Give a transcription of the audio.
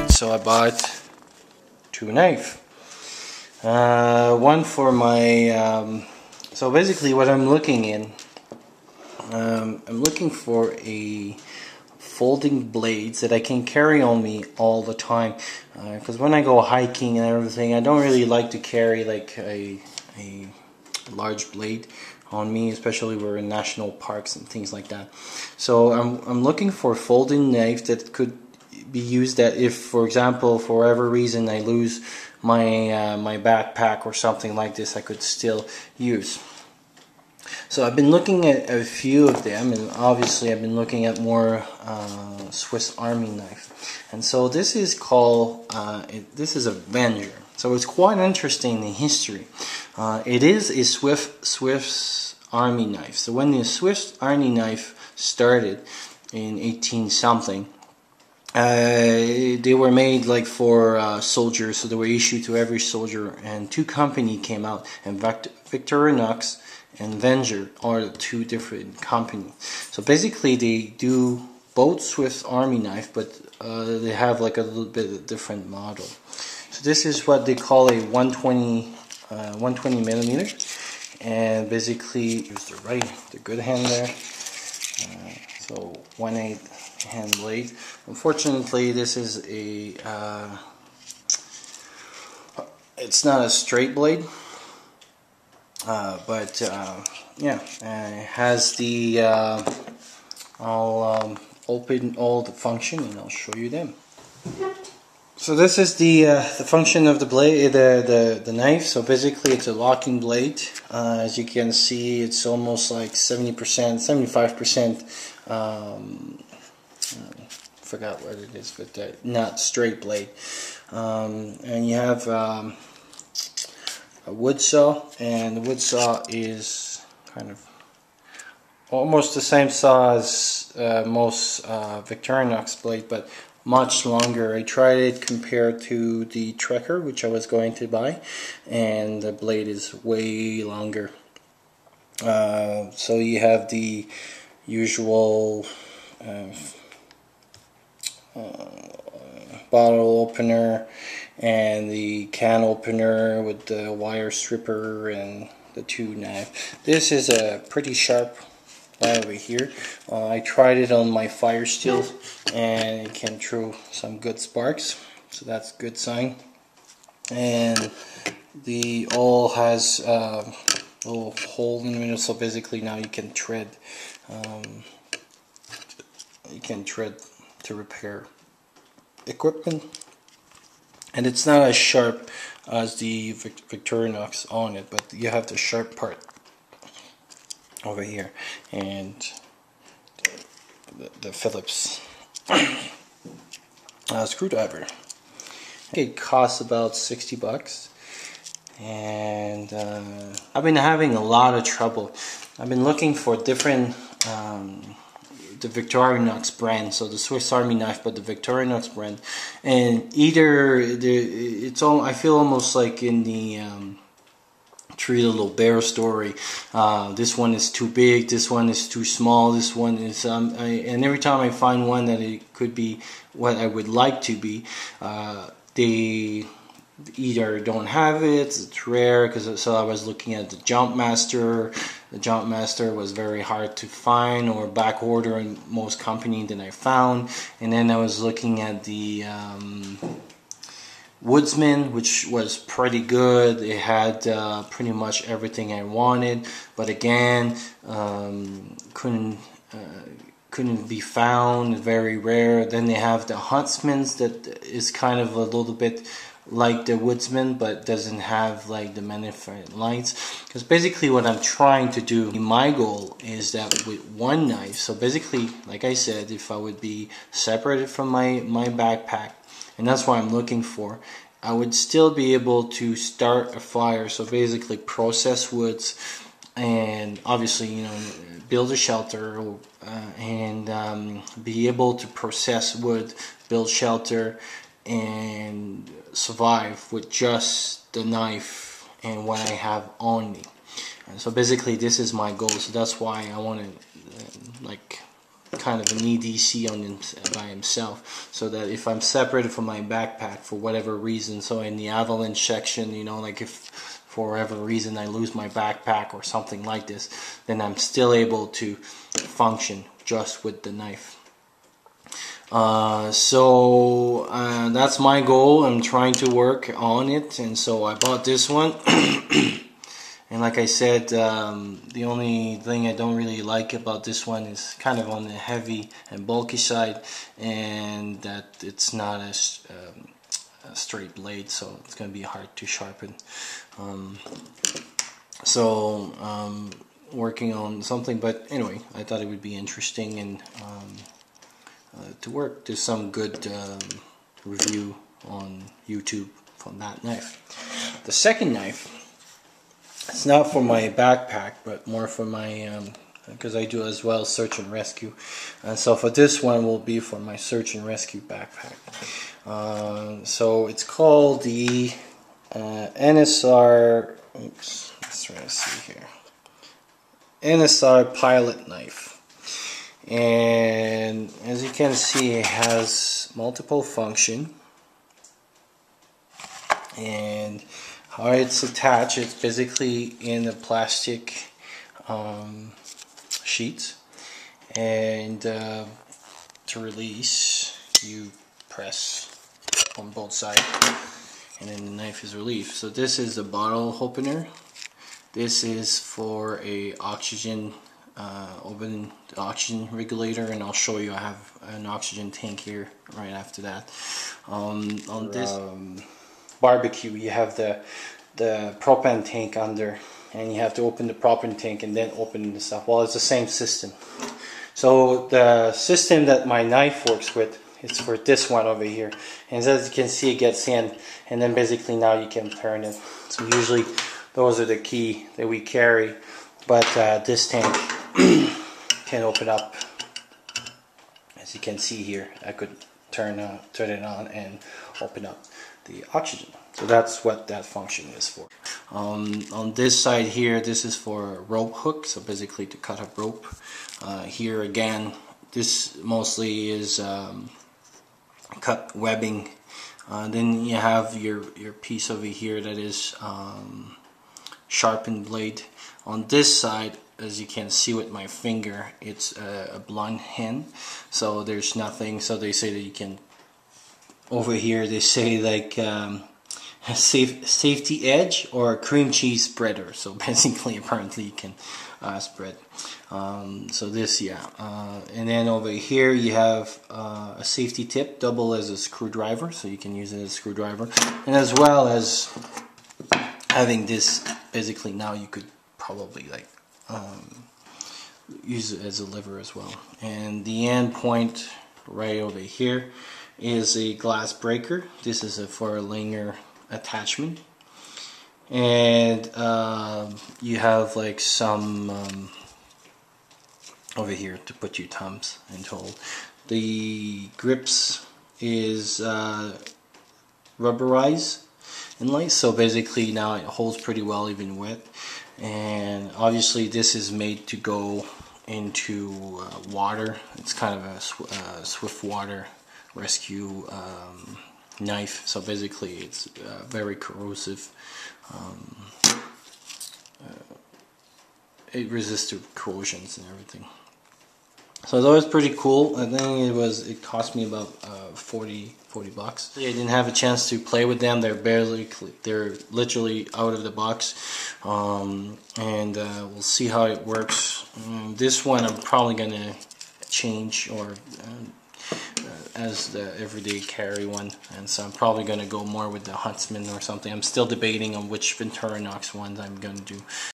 So I bought two knives. One for my, so basically what I'm looking in, I'm looking for a folding blades that I can carry on me all the time. Because when I go hiking and everything, I don't really like to carry like a large blade on me, especially we're in national parks and things like that. So I'm looking for a folding knife that could be used that if, for example, for whatever reason I lose my my backpack or something like this, I could still use. So I've been looking at a few of them, and obviously I've been looking at more Swiss Army knife. And so this is called, this is a Venger. So it's quite interesting in history. It is a Swiss Army knife. So when the Swiss Army knife started in 18 something, they were made like for soldiers, so they were issued to every soldier, and two companies came out, and Victorinox and Venger are the two different companies. So basically they do both Swiss Army knife, but they have like a little bit of different model. So this is what they call a 120 millimeter, and basically here's the good hand there. So 1/8 hand blade. Unfortunately, this is a it's not a straight blade, but yeah, it has the I'll open all the function and I'll show you them. So this is the function of the blade, the knife. So basically it's a locking blade. As you can see, it's almost like 70%, 75%. Forgot what it is, but not straight blade. And you have a wood saw, and the wood saw is kind of almost the same saw as most Victorinox blade, but much longer. I tried it compared to the Trekker, which I was going to buy, and the blade is way longer. So you have the usual bottle opener and the can opener with the wire stripper and the two knives. This is a pretty sharp right over here. I tried it on my fire steel and it can throw some good sparks, so that's a good sign. And the all has a little hole in the middle, so basically now you can thread to repair equipment, and it's not as sharp as the Victorinox on it, but you have the sharp part over here, and the Phillips screwdriver. It costs about 60 bucks, and I've been having a lot of trouble. I've been looking for different the Victorinox brand, so the Swiss Army knife, but the Victorinox brand, and either it's all, I feel almost like in the Three Little Bear story. This one is too big, this one is too small, this one is and every time I find one that it could be what I would like to be, they either don't have it, it's rare. So I was looking at the Jumpmaster. The Jumpmaster was very hard to find or back order in most companies that I found. And then I was looking at the Woodsman, which was pretty good. It had pretty much everything I wanted, but again, couldn't be found, very rare. Then they have the Huntsman's that is kind of a little bit like the Woodsman, but doesn't have like the magnifying lights. Because basically what I'm trying to do, my goal is that with one knife, so basically like I said, if I would be separated from my backpack, and that's what I'm looking for, I would still be able to start a fire. So basically process woods, and obviously, you know, build a shelter, and be able to process wood, build shelter, and survive with just the knife and what I have on me. And so basically this is my goal. So that's why I want to like kind of an EDC on him by himself, so that if I'm separated from my backpack for whatever reason, so in the avalanche section, you know, like if for whatever reason I lose my backpack or something like this, then I'm still able to function just with the knife. That's my goal. I'm trying to work on it, and so I bought this one. And like I said, the only thing I don't really like about this one is kind of on the heavy and bulky side, and that it's not a straight blade, so it's going to be hard to sharpen. Working on something, but anyway, I thought it would be interesting and to work. There's some good review on YouTube from that knife. The second knife, it's not for my backpack, but more for my, because I do as well search and rescue. And so for this one will be for my search and rescue backpack. So it's called the NSR, oops, let's try to see here. NSR Pilot Knife. And as you can see, it has multiple function. And how it's attached, it's basically in a plastic sheet, and to release you press on both sides and then the knife is released. So this is a bottle opener. This is for a oxygen open the oxygen regulator, and I'll show you. I have an oxygen tank here right after that. On this barbecue, you have the propane tank under, and you have to open the propane tank and then open the stuff. Well, it's the same system. So the system that my knife works with, it's for this one over here, and as you can see, it gets in, and then basically now you can turn it. So usually those are the key that we carry, but this tank can open up. As you can see here, I could turn it on and open up the oxygen. So that's what that function is for. On this side here, this is for a rope hook, so basically to cut up rope. Here again, this mostly is cut webbing. Then you have your piece over here that is sharpened blade. On this side, as you can see with my finger, it's a blunt end, so there's nothing. So they say that you can, over here they say like a safety edge or a cream cheese spreader. So basically, apparently you can spread. So this, yeah. And then over here you have a safety tip, double as a screwdriver, so you can use it as a screwdriver, and as well as having this. Basically, now you could probably like use it as a lever as well. And the end point right over here is a glass breaker. This is for a linear attachment, and you have like some over here to put your thumbs and hold. The grips is rubberized inlay, so basically now it holds pretty well even wet. And obviously this is made to go into water. It's kind of a swift water rescue knife, so basically it's very corrosive. It resists to corrosions and everything. So that was pretty cool. I think it cost me about 40 bucks. I didn't have a chance to play with them. They're literally out of the box, and we'll see how it works. This one I'm probably gonna change or as the everyday carry one, and so I'm probably gonna go more with the Huntsman or something. I'm still debating on which Venturinox ones I'm gonna do.